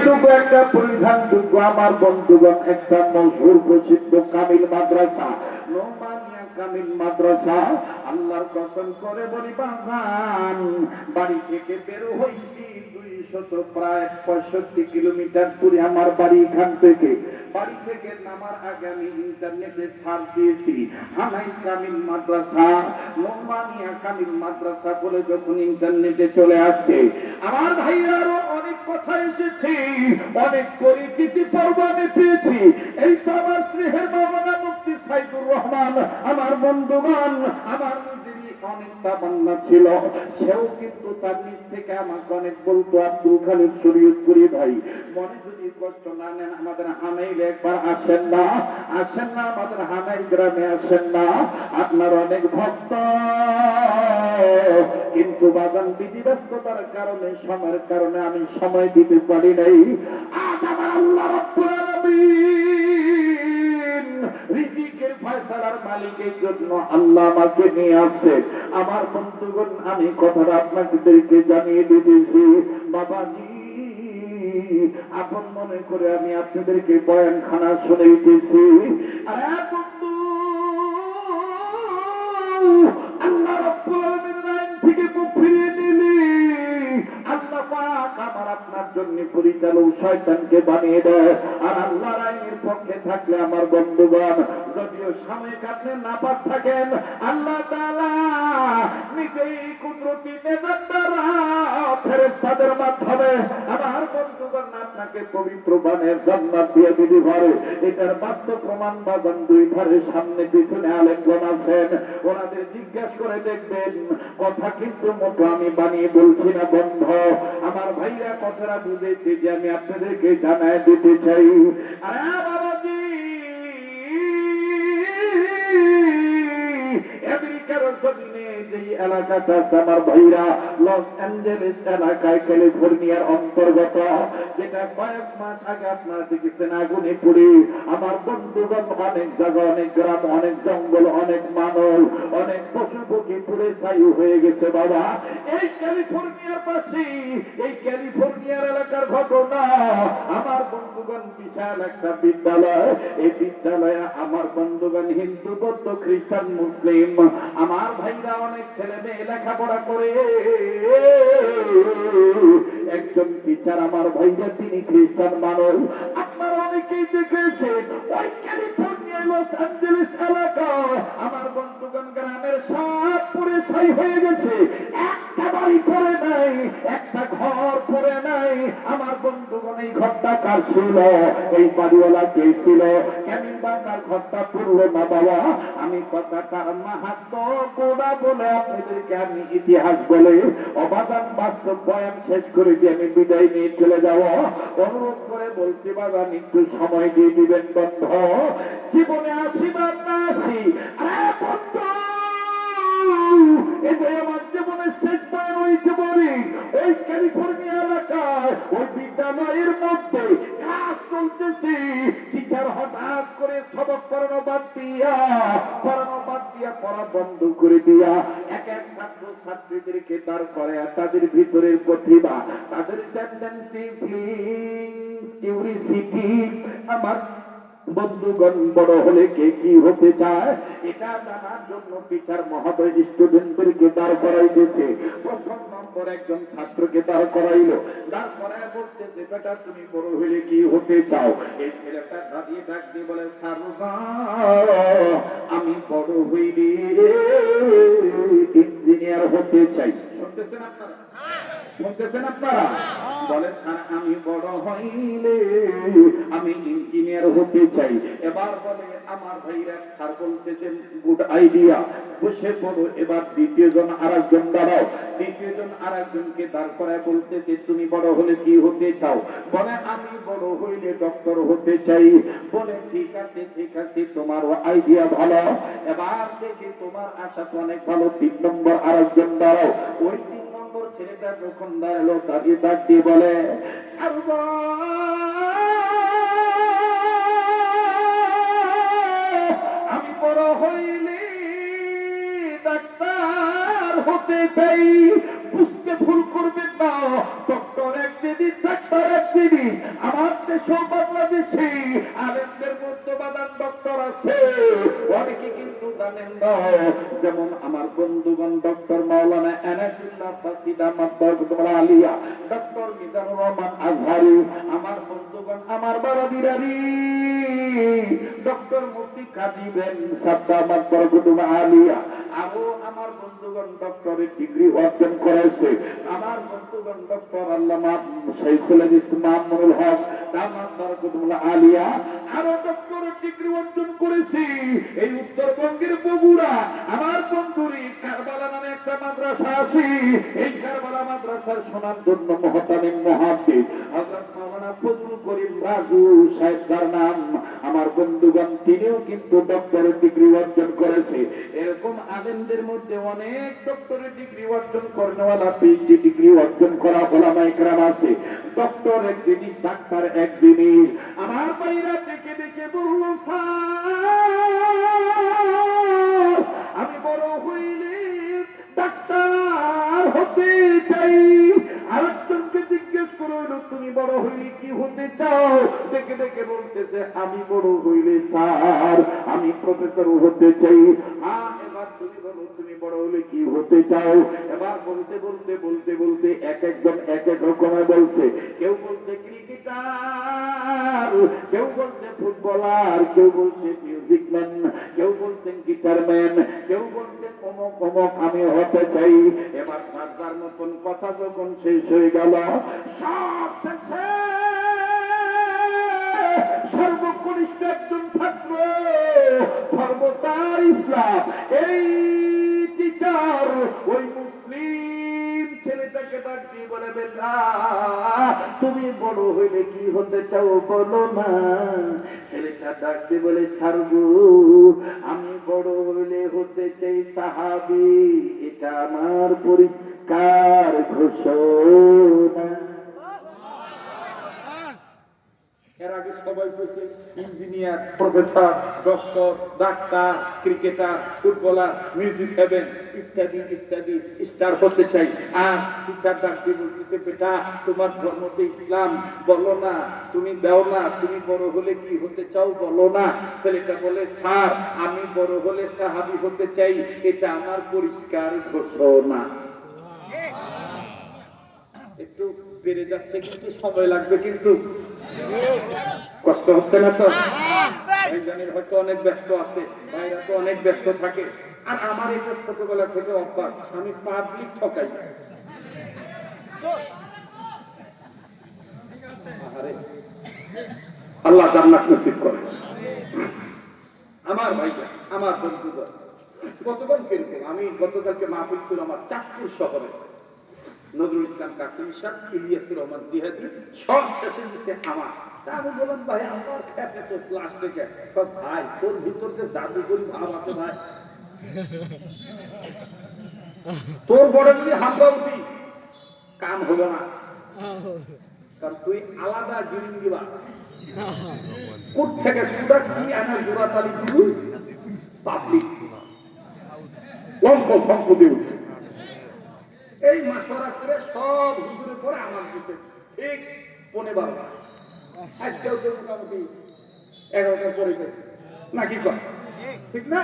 এইটুকু একটা পরিধানযোগ্য আমার বন্ধুগণ একটা মশহুর প্রসিদ্ধ কামিল মাদ্রাসা, নোমানিয়া কামিল মাদ্রাসা। আল্লাহর কসম করে বলি বাগান, বাড়ি থেকে বের হয়েছি 265 কিলোমিটার দূরে আমার বাড়ি। এখান থেকে বাড়ি থেকে নামার আগে আমি ইন্টারনেটে সার্চ দিয়েছি হানাই কামিল মাদ্রাসা, নোমানিয়া কামিল মাদ্রাসা বলে যখন ইন্টারনেটে চলে আসছে, আমার ভাইয়ারও অনেক কথা এসেছে, অনেক পরিচিতি পর্ব আমি পেয়েছি। এই তো আমার স্নেহের মাওলানা মুফতি সাইদুর রহমান, আমার বন্ধুগণ, আমার নিজেরই অনেক তামান্না ছিল, সেও কিন্তু তার নিজ থেকে আমাকে অনেক বলতো, আব্দুল খালিদ শরীয়তপুরি ভাই, মনে যদি কষ্ট না নেন আমাদের হানাইলে একবার আসেন না, আসেন না আমাদের হানাই গ্রামে আসেন না, আপনার অনেক ভক্ত। কিন্তু বাগান বিধিব্যস্ততার কারণে, সময়ের কারণে আমি সময় দিতে পারি নাই। আজ আমার আল্লাহ রাব্বুল আলামিন রিজিকের ফয়সালার মালিকের জন্য আল্লাহ আমাকে নিয়ে আসছে। আমার বন্ধুগণ, আমি কথাটা আপনাদেরকে জানিয়ে দিতেছি বাবাজি, আপন মনে করে আমি আপনাদেরকে বয়ানখানা শুনাইতেছি। আরে বন্ধু, আল্লাহ রাব্বুল আলামিনের আইন থেকে মুখ ফিরিয়ে নিলি, আল্লাহ পাক আমার আপনার জন্য পরিচালক শয়তানকে বানিয়ে দেয়। আর আল্লাহর আইনের পক্ষে থাকলে আমার বন্ধুগণ, যদিও সাময়িক আপনি নাপাক থাকেন, আল্লাহ তাআলা নিজেই কুদরতি নিজাম দ্বারা ফেরেশতাদের মাধ্যমে আমার বন্ধুগণ আপনাকে পবিত্র বানের জান্নাত দিয়ে দিতে পারে। এটার বাস্তব প্রমাণ বাগান দুই ধারে সামনে পিছনে আলেমগণ আছেন, ওনাদের জিজ্ঞাসা করে দেখবেন। কথা কিন্তু মোটো আমি বানিয়ে বলছি না বন্ধ, আমার ভাইরা কথাটা বুঝেছে যে আমি আপনাদেরকে জানায় দিতে চাই। আরে বাবাজি, আমেরিকার জমিনে যে এলাকাটা আছে আমার ভাইরা, লস অ্যাঞ্জেলেস এলাকায়, ক্যালিফোর্নিয়ার অন্তর্গত, যেটা কয়েক মাস আগে আপনারা দেখেছেন আগুনে পুড়ে আমার বন্ধুগণ অনেক জায়গা, অনেক গ্রাম, অনেক জঙ্গল, অনেক মানব, অনেক পশু পক্ষী পুড়ে ছাই হয়ে গেছে বাবা। এই ক্যালিফোর্নিয়ার পাশে, এই ক্যালিফোর্নিয়ার এলাকার ঘটনা আমার বন্ধুগণ, বিশাল একটা বিদ্যালয়। এই বিদ্যালয়ে আমার বন্ধুগণ হিন্দু, বৌদ্ধ, খ্রিস্টান, মুসলিম আমার ভাইরা অনেক ছেলে মেয়ে লেখাপড়া করে। একজন টিচার আমার ভাইরা, তিনি খ্রিস্টান মানুষ। আপনারা অনেকেই দেখেছেন ওই ক্যালিফোর্নিয়া লস অ্যাঞ্জেলেস এলাকা আমার বন্ধুগণ গ্রামের সব পুরে ছাই হয়ে গেছে, একটা বাড়ি পড়ে নাই, একটা ঘর পড়ে নাই। আমার বন্ধুগণ, এই ঘরটা কার ছিল? এই বাড়িওয়ালা কে ছিল? কেমন বাংলার ঘরটা পুরলো না বাবা? আমি কথাটা মাহাত্ম গোড়া বলে আপনাদেরকে আমি ইতিহাস বলে অবাদান বাস্তব বয়ান শেষ করে দিয়ে আমি বিদায় নিয়ে চলে যাব। অনুরোধ করে বলছি বাগান একটু সময় দিয়ে দিবেন বন্ধ। জীবনে আসিবার না আসি, আরে বন্ধু, এটাই আমার জীবনের শেষ বয়ান হইতে পারি। ওই ক্যালিফোর্নিয়া এলাকায় ওই বিদ্যালয়ের মধ্যে ক্লাস চলতেছে, টিচার হঠাৎ করে সবক পড়ানো বাদ দিয়া পড়া বন্ধ করে দিয়া এক এক ছাত্র ছাত্রীদেরকে দাঁড় করে, তাদের ভিতরের প্রতিভা, তাদের টেন্ডেন্সি, ফিলিংস, কিউরিসিটি, আমার বন্ধুগণ বড় হলে কে কি হতে চায় এটা জানার জন্য টিচার মহোদয় স্টুডেন্টদেরকে দাঁড় করাইতেছে। প্রথম নম্বর একজন ছাত্রকে দাঁড় করাইলো, দাঁড় করায় বলতেছে, বেটা তুমি বড় হলে কি হতে চাও? এই ছেলেটা দাঁড়িয়ে ডাক দিয়ে বলে, স্যার আমি বড় হইলে ইঞ্জিনিয়ার হতে চাই। শুনতেছেন আপনারা? শুনতেছেন আপনারা? বলে, স্যার আমি বড় হইলে আমি ইঞ্জিনিয়ার হতে চাই। এবার বলে আমার ভাইরা, স্যার বলতেছেন গুড আইডিয়া, বসে পড়ো। এবার দ্বিতীয় জন আরেকজন দাঁড়াও, দ্বিতীয় জন আরেকজনকে দাঁড় করায় বলতেছে, তুমি বড় হলে কি হতে চাও? বলে আমি বড় হইলে ডক্টর হতে চাই। বলে ঠিক আছে ঠিক আছে, তোমারও আইডিয়া ভালো, এবার দেখি তোমার আশা তো অনেক ভালো। 3 নম্বর আরেকজন দাঁড়াও। ওই 3 নম্বর ছেলেটা যখন দাঁড়ালো, দাঁড়িয়ে ডাক দিয়ে বলে, আমি বড় হইলে ডাক্তার হতে চাই। বুঝতে ভুল করবেন না, ডক্টর একদিনই, ডাক্তার একদিনই। আমার দেশে বাংলাদেশে আলেমদের মধ্যে বাদান ডক্টর আছে, অনেকে কিন্তু জানেন না। যেমন আমার বন্ধুগণ ডক্টর মাওলানা এনায়েতুল্লাহ ফাসিদ আহমদ বরকতুল্লাহ আলিয়া, ডক্টর মিজানুর রহমান আজহারি, আমার বন্ধুগণ, আমার বারাদিরারি ডক্টর মুফতি কাজী বেন সাদ্দাম আহমদ বরকতুল্লাহ আলিয়া, আরো আমার বন্ধুগণ ডক্টরের ডিগ্রি অর্জন করেছে। আমার বন্ধুগণ ডক্টর আল্লামা শাইখুল ইসলাম নুরুল হক দামাত বরকতুল্লাহ আলিয়া আরো ডক্টরের ডিগ্রি অর্জন করেছে। এই উত্তরবঙ্গের বগুড়া আমার বন্ধুরি কারবালা নামে একটা মাদ্রাসা আছে। এই কারবালা মাদ্রাসার শোনার জন্য মহতামিম মুহাদ্দিস হযরত মাওলানা ফজলুল করিম রাজু সাহেব তার নাম, আমার বন্ধুগণ তিনিও কিন্তু ডক্টরের ডিগ্রি অর্জন করেছে। এরকম আলেমদের মধ্যে অনেক ডক্টরের ডিগ্রি অর্জন করেনওয়ালা, পিএইচডি ডিগ্রি অর্জন করা ওলামায়ে কেরাম আছে। ডক্টর এক জিনিস, ডাক্তার এক জিনিস। আমার ভাইরা ডেকে ডেকে বলল, স্যার আমি বড় হইলে ডাক্তার হতে চাই। আরেকজনকে জিজ্ঞেস করো, তুমি বড় হইলে কি হতে চাও? ডেকে ডেকে বলতেছে, আমি বড় হইলে স্যার আমি প্রফেসর হতে চাই। এবার তুমি বলো, তুমি বড় হলে কি হতে চাও? এবার বলতে বলতে বলতে বলতে এক একজন এক এক রকমের বলছে। কেউ বলছে ক্রিকেটার, কেউ বলছে ফুটবলার, কেউ বলছে মিউজিকম্যান, কেউ বলছেন গিটারম্যান, কেউ বলছেন অমুক অমুক আমি হতে চাই। এবার তার মতন কথা যখন শেষ হয়ে গেল, সব শেষে সর্বকনিষ্ঠ একজন ছাত্র ধর্মতার ইসলাম, এই টিচার ওই মুসলিম ছেলেটাকে ডাক দিয়ে বলে, বেটা তুমি বড় হইলে কি হতে চাও বলো না। ছেলেটা ডাক দিয়ে বলে, স্যার গো আমি বড় হইলে হতে চাই সাহাবী, এটা আমার পরিষ্কার ঘোষণা। এর আগে সবাই বলছে ইঞ্জিনিয়ার, প্রফেসর, ডক্টর, ডাক্তার, ক্রিকেটার, ফুটবলার, মিউজিক হ্যাভেন ইত্যাদি ইত্যাদি স্টার হতে চাই। আর টিচার ডাক্তার বলতেছে, বেটা তোমার ধর্মতে ইসলাম, বলো না তুমি দাও না, তুমি বড় হলে কি হতে চাও বলো না। ছেলেটা বলে, স্যার আমি বড় হলে সাহাবী হতে চাই, এটা আমার পরিষ্কার ঘোষণা। একটু বেড়ে যাচ্ছে কিন্তু সময় লাগবে, কিন্তু কষ্ট হচ্ছে না তো? ভাইজানের হয়তো অনেক ব্যস্ত আছে, ভাইরা তো অনেক ব্যস্ত থাকে। আর আমার এটা ছোটবেলা থেকে অভ্যাস, আমি পাবলিক ঠকাই। আল্লাহ জান্নাত নসিব করে। আমার ভাইয়া, আমার বন্ধুগণ, গতকাল কিরকম, আমি গতকালকে মাহফিল ছিল আমার চাঁদপুর শহরে। নজরুল ইসলাম কাসিম সাহেব, ইলিয়াসুর রহমান জিহাদি সব শেষে দিচ্ছে আমার। তা আমি বললাম, ভাই আমার খেপে তো প্লাস্টিকে। ভাই তোর ভিতর যে জাদুকরি ভাব আছে ভাই, তোর বড় যদি হামলা উঠি কাম হলো না, কারণ তুই আলাদা জিনিস দিবা। কোট থেকে সুদা কি আনা জোড়া তালি দিবি, পাবলিক লম্প সম্পদে উঠছে। এই মাসরা করে সব হুজুরে পরে আমার দিতে ঠিক 12:15। আজকেও তো মোটামুটি 11টার পরে গেছে নাকি, ঠিক না?